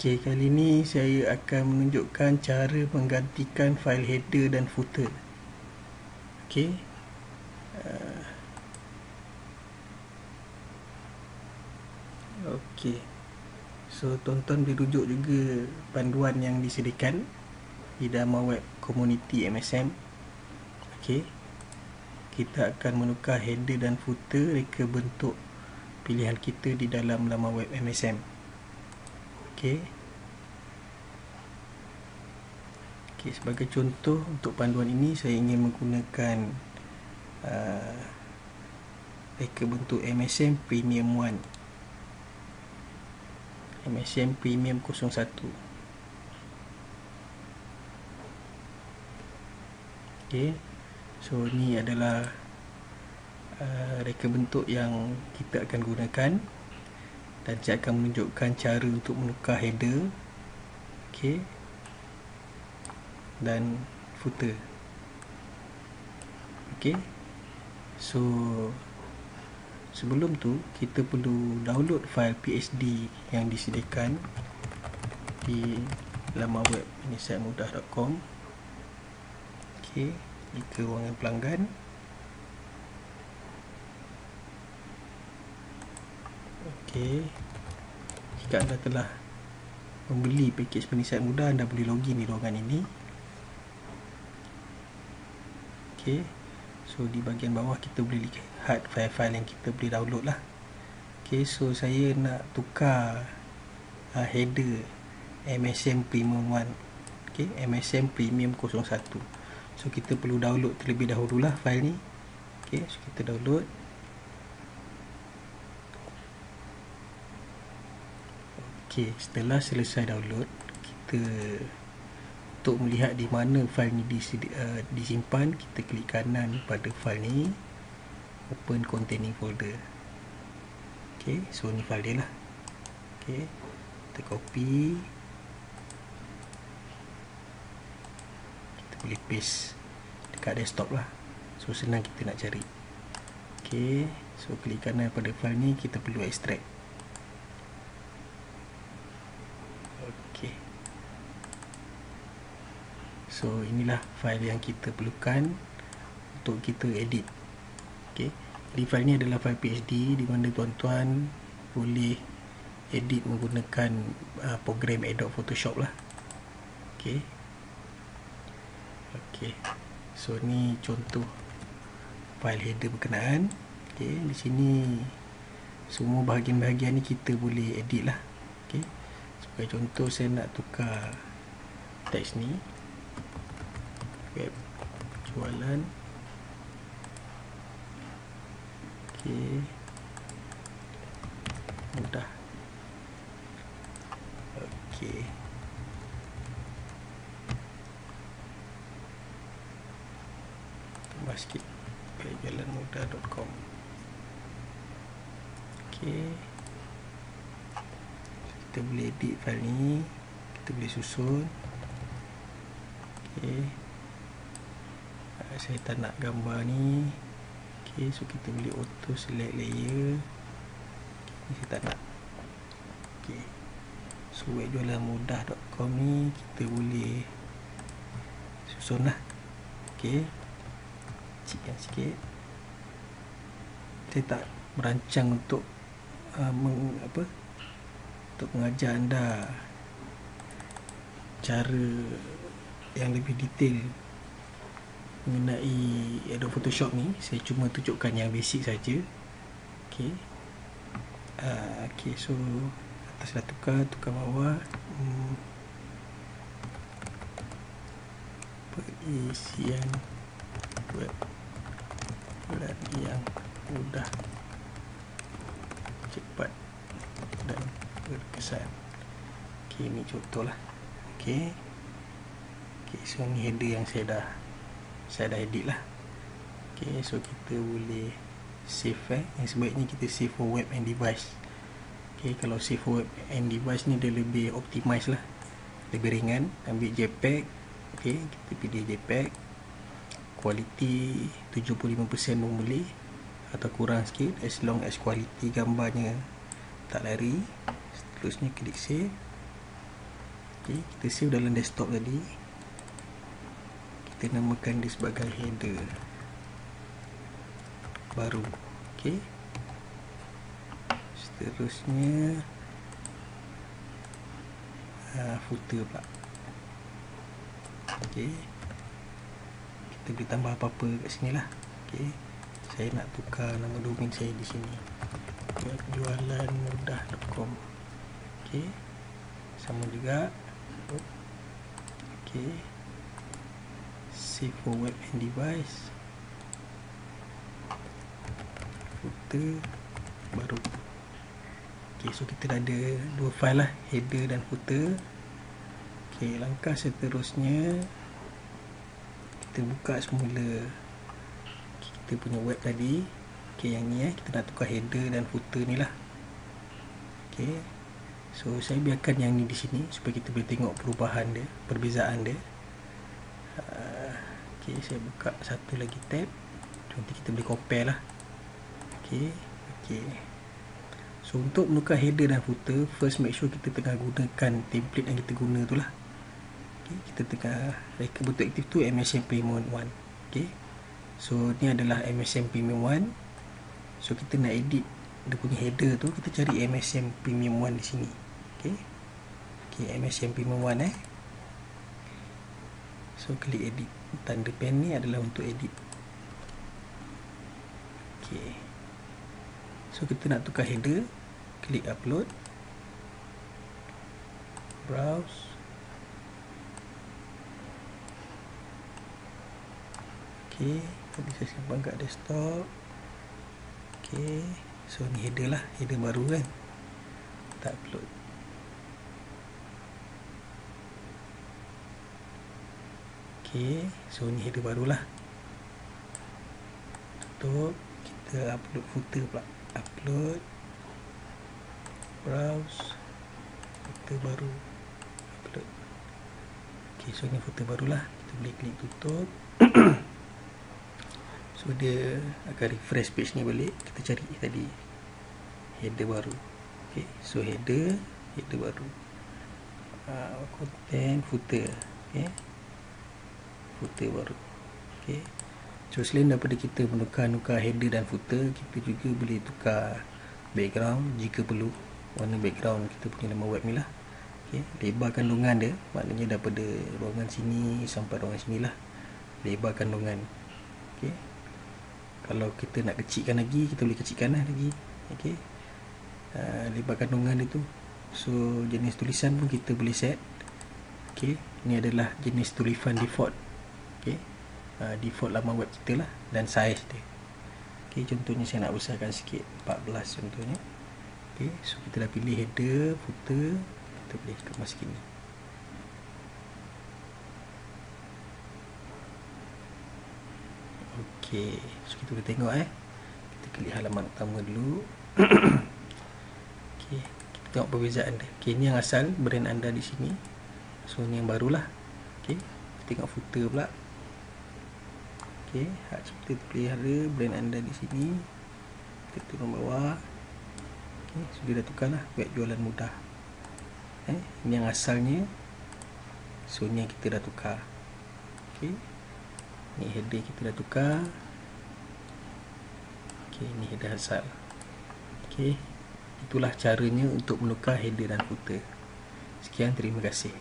Okey, kali ni saya akan menunjukkan cara menggantikan fail header dan footer. Okey. Okey. So, tonton boleh rujuk juga panduan yang disediakan di laman web komuniti MSM. Okey. Kita akan menukar header dan footer reka bentuk pilihan kita di dalam laman web MSM. Okey. Okey, sebagai contoh untuk panduan ini saya ingin menggunakan reka bentuk MSM Premium 1. MSM Premium 01. Okey. So ni adalah reka bentuk yang kita akan gunakan, dan saya akan menunjukkan cara untuk menukar header, okey, dan footer. Okey. So sebelum tu kita perlu download fail PSD yang disediakan di laman web insightmudah.com. Okey, jika ruangan pelanggan. Okey, jika anda telah membeli pakej Penisayat Mudah, anda boleh login di ruangan ini. Okey, so di bahagian bawah kita boleh lihat file-file yang kita boleh download lah. Okey, so saya nak tukar header MSM Premium 1. Okey, MSM Premium 01. So kita perlu download terlebih dahululah file ni. Okey, so kita download. Okey, setelah selesai download, kita untuk melihat di mana file ni disimpan, kita klik kanan pada file ni, open containing folder. Okey, so ni file dia lah. Okey, kita copy, kita boleh paste dekat desktop lah. So senang kita nak cari. Okey, so klik kanan pada file ni, kita perlu extract. Okey, so inilah file yang kita perlukan untuk kita edit. Okey, jadi file ni adalah file PSD di mana tuan-tuan boleh edit menggunakan program Adobe Photoshop lah. Okey. Okey, so ni contoh file header berkenaan. Okey, di sini semua bahagian-bahagian ni kita boleh edit lah. Okey, sebagai contoh saya nak tukar teks ni, web jualan. Okey, mudah. Okey, tambah sikit, webjualanmudah.com. Okey, kita boleh edit file ni, kita boleh susun. Okey, saya tak nak gambar ni. Okey, so kita boleh auto select layer. Ni saya tak nak. Okey, so webjualanmudah.com ni kita boleh susun lah. Okey, kecilkan sikit. Saya tak merancang untuk untuk mengajar anda cara yang lebih detail mengenai Adobe Photoshop ni. Saya cuma tunjukkan yang basic saja. Okey. Okey, so atas dah tukar bawah. Perisian web yang mudah, cepat dan berkesan. Okey, ni contoh lah. Okey. Okey, so ni header yang saya dah edit lah. Okey, so kita boleh save yang sebaiknya kita save for web and device. Okey, kalau save for web and device ni dia lebih optimize lah, lebih ringan. Ambil JPEG. Okey, kita pilih JPEG. Kualiti 75% pun boleh, atau kurang sikit, as long as kualiti gambarnya tak lari. Seterusnya klik save. Okay, kita save dalam desktop tadi. Kita namakan dia sebagai header baru. Okay, seterusnya footer pula. Okay, kita boleh tambah apa-apa kat sini lah. Okay, saya nak tukar nama domain saya di sini, webjualanmudah.com. Okay, sama juga. Okay, save for web and device, footer baru. Okay, so kita dah ada dua file lah, header dan footer. Okay, langkah seterusnya kita buka semula kita punya web tadi. Okay, yang ni kita nak tukar header dan footer ni lah. Okay, so saya biarkan yang ni di sini supaya kita boleh tengok perubahan dia, perbezaan dia. Okay, saya buka satu lagi tab, nanti kita boleh compare lah. Okay, so untuk menukar header dan footer, first make sure kita tengah gunakan template yang kita guna tu lah. Okay, kita tengah reka betul aktif tu MSM Premium 1. Okay, so ni adalah MSM Premium 1. So kita nak edit dia punya header tu, kita cari MSM Premium 1 di sini. Okay, MSM Premium 1 so klik edit, tanda pen ni adalah untuk edit. Okay, so kita nak tukar header, klik upload, browse. Okay, tadi saya simpan kat desktop. Okay, so ni header lah, header baru kan, kita upload. Okay, so ni header barulah. Tutup, kita upload footer pula. Upload, browse, footer baru, upload. Okay, so ni footer barulah. Kita boleh klik tutup. So dia akan refresh page ni balik. Kita cari tadi header baru. Okay, so header baru, content, footer. Okay, footer baru. Okay, so selain daripada kita menukar header dan footer, kita juga boleh tukar background jika perlu. Warna background kita punya nama web ni lah. Okay, lebar kandungan dia, maknanya daripada ruangan sini sampai ruangan sini lah, lebar kandungan. Okay, kalau kita nak kecilkan lagi, kita boleh kecilkan lah lagi. Okay, lebar kandungan dia tu. So jenis tulisan pun kita boleh set. Okay, ni adalah jenis tulisan default. Okay, default laman web kita lah, dan size dia. Okay, contohnya saya nak besarkan sikit, 14 contohnya. Okay, so kita dah pilih header, footer, kita boleh kemas sikit ni. Okay, so kita boleh tengok kita klik halaman utama dulu. Okay, kita tengok perbezaan dia. Okay, ni yang asal brand anda di sini. So ni yang barulah. Okay, kita tengok footer pula. Okay, hak seperti pelihara brand anda di sini. Kita turun bawah. Okay, so dia dah tukar lah, web jualan mudah. Ini yang asalnya. So ni yang kita dah tukar. Okay, ni header kita dah tukar. Okay, ni header asal. Okay, itulah caranya untuk menukar header dan footer. Sekian, terima kasih.